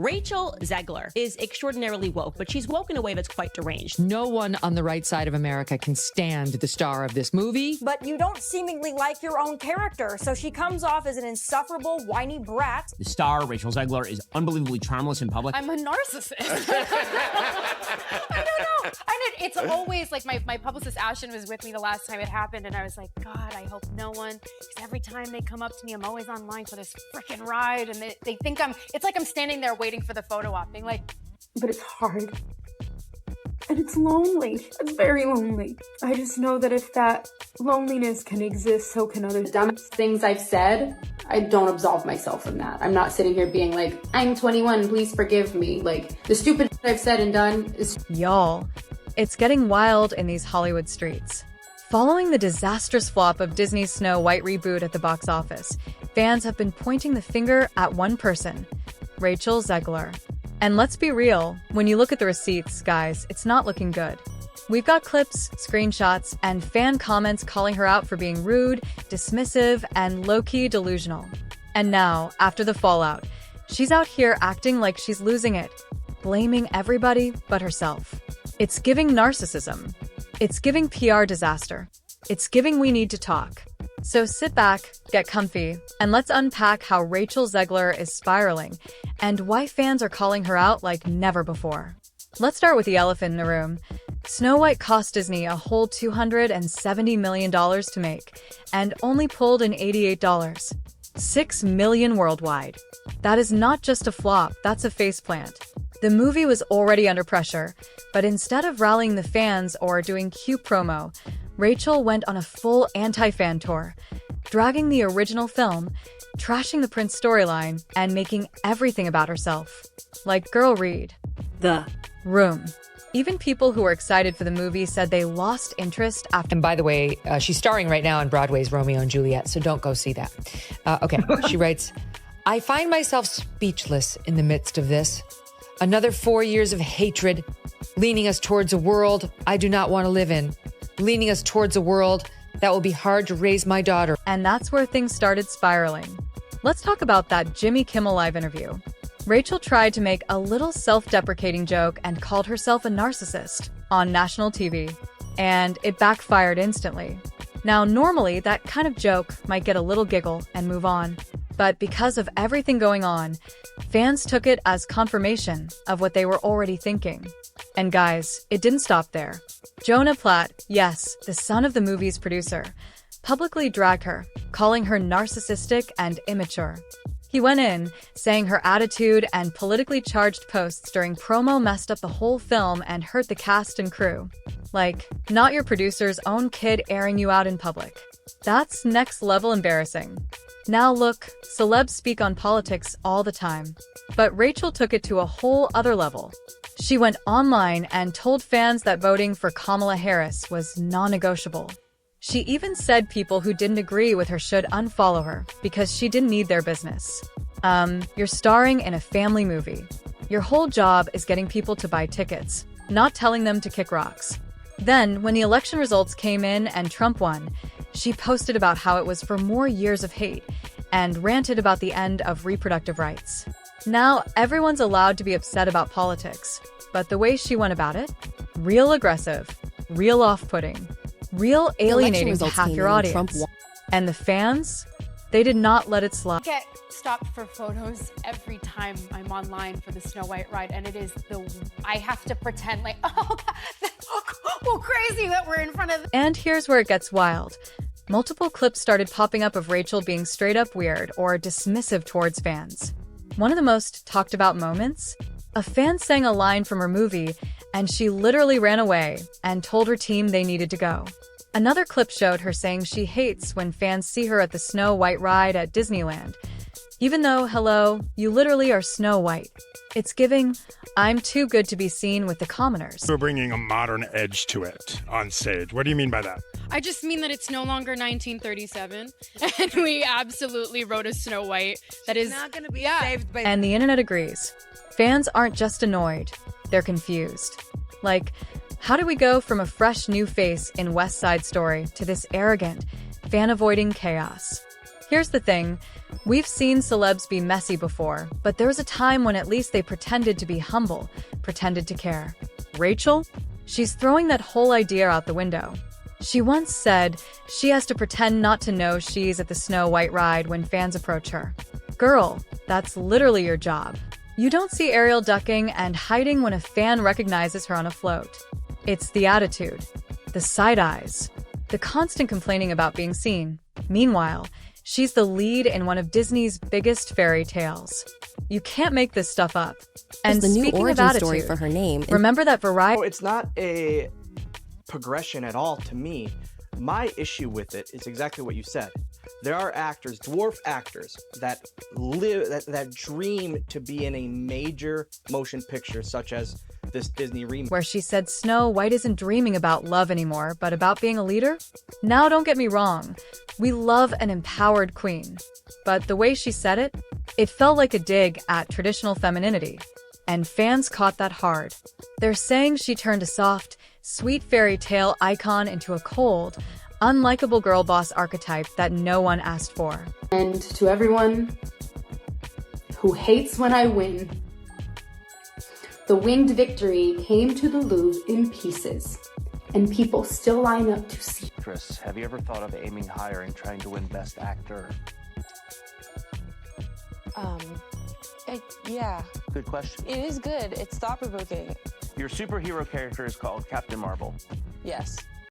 Rachel Zegler is extraordinarily woke, but she's woke in a way that's quite deranged. No one on the right side of America can stand the star of this movie. But you don't seemingly like your own character, so she comes off as an insufferable, whiny brat. The star, Rachel Zegler, is unbelievably charmless in public. I'm a narcissist. I don't know. It's always like my publicist Ashton was with me the last time it happened, and I was like, God, I hope no one, because every time they come up to me, I'm always online for this freaking ride, and they think it's like I'm standing there waiting for the photo op, being like, but it's hard. And it's lonely. It's very lonely. I just know that if that loneliness can exist, so can other dumb things I've said. I don't absolve myself from that. I'm not sitting here being like, I'm 21, please forgive me. Like, the stupid shit I've said and done is... Y'all, it's getting wild in these Hollywood streets. Following the disastrous flop of Disney's Snow White reboot at the box office, fans have been pointing the finger at one person, Rachel Zegler. And let's be real, when you look at the receipts, guys, it's not looking good. We've got clips, screenshots, and fan comments calling her out for being rude, dismissive, and low-key delusional. And now, after the fallout, she's out here acting like she's losing it, blaming everybody but herself. It's giving narcissism. It's giving PR disaster. It's giving we need to talk. So sit back, get comfy, and let's unpack how Rachel Zegler is spiraling and why fans are calling her out like never before. Let's start with the elephant in the room. Snow White cost Disney a whole $270 million to make and only pulled in $88. $6 million worldwide. That is not just a flop, that's a faceplant. The movie was already under pressure, but instead of rallying the fans or doing cute promo, Rachel went on a full anti-fan tour, dragging the original film, trashing the Prince storyline, and making everything about herself. Like, girl, read The Room. Even people who were excited for the movie said they lost interest after... And by the way, she's starring right now in Broadway's Romeo and Juliet, so don't go see that. Okay, she writes, I find myself speechless in the midst of this. Another 4 years of hatred, leaning us towards a world I do not want to live in. Leaning us towards a world that will be hard to raise my daughter. And that's where things started spiraling. Let's talk about that Jimmy Kimmel Live interview. Rachel tried to make a little self-deprecating joke and called herself a narcissist on national TV, and it backfired instantly. Now, normally, that kind of joke might get a little giggle and move on, but because of everything going on, fans took it as confirmation of what they were already thinking. And guys, it didn't stop there. Jonah Platt, yes, the son of the movie's producer, publicly dragged her, calling her narcissistic and immature. He went in, saying her attitude and politically charged posts during promo messed up the whole film and hurt the cast and crew. Like, not your producer's own kid airing you out in public. That's next level embarrassing. Now look, celebs speak on politics all the time. But Rachel took it to a whole other level. She went online and told fans that voting for Kamala Harris was non-negotiable. She even said people who didn't agree with her should unfollow her because she didn't need their business. You're starring in a family movie. Your whole job is getting people to buy tickets, not telling them to kick rocks. Then, when the election results came in and Trump won, she posted about how it was for more years of hate and ranted about the end of reproductive rights. Now, everyone's allowed to be upset about politics, but the way she went about it? Real aggressive, real off-putting, real alienating to half your audience. And the fans? They did not let it slide. I get stopped for photos every time I'm online for the Snow White ride, and it is I have to pretend like, oh, well, crazy that we're in front of... And here's where it gets wild. Multiple clips started popping up of Rachel being straight up weird or dismissive towards fans. One of the most talked about moments? A fan sang a line from her movie, and she literally ran away and told her team they needed to go. Another clip showed her saying she hates when fans see her at the Snow White ride at Disneyland. Even though, hello, you literally are Snow White. It's giving, I'm too good to be seen with the commoners. We're bringing a modern edge to it on stage. What do you mean by that? I just mean that it's no longer 1937, and we absolutely wrote a Snow White that is not going to be saved by... And the internet agrees. Fans aren't just annoyed, they're confused. Like, how do we go from a fresh new face in West Side Story to this arrogant, fan-avoiding chaos? Here's the thing, We've seen celebs be messy before, but there was a time when at least they pretended to be humble, pretended to care. Rachel? She's throwing that whole idea out the window. She once said she has to pretend not to know she's at the Snow White ride when fans approach her. Girl, that's literally your job. You don't see Ariel ducking and hiding when a fan recognizes her on a float. It's the attitude, the side eyes, the constant complaining about being seen. Meanwhile, she's the lead in one of Disney's biggest fairy tales. You can't make this stuff up. And the new speaking of origin attitude, story for her name. remember that Variety... It's not a progression at all to me. My issue with it is exactly what you said. There are actors, dwarf actors, that live, that dream to be in a major motion picture such as this Disney remake. Where she said Snow White isn't dreaming about love anymore, but about being a leader? Now, don't get me wrong. We love an empowered queen. But the way she said it, it felt like a dig at traditional femininity. And fans caught that hard. They're saying she turned a soft, sweet fairy tale icon into a cold, unlikable girl boss archetype that no one asked for. And to everyone who hates when I win, the winged victory came to the Louvre in pieces, and people still line up to see. Chris, have you ever thought of aiming higher and trying to win Best Actor? Yeah. Good question. It is good. It's thought-provoking. Your superhero character is called Captain Marvel. Yes.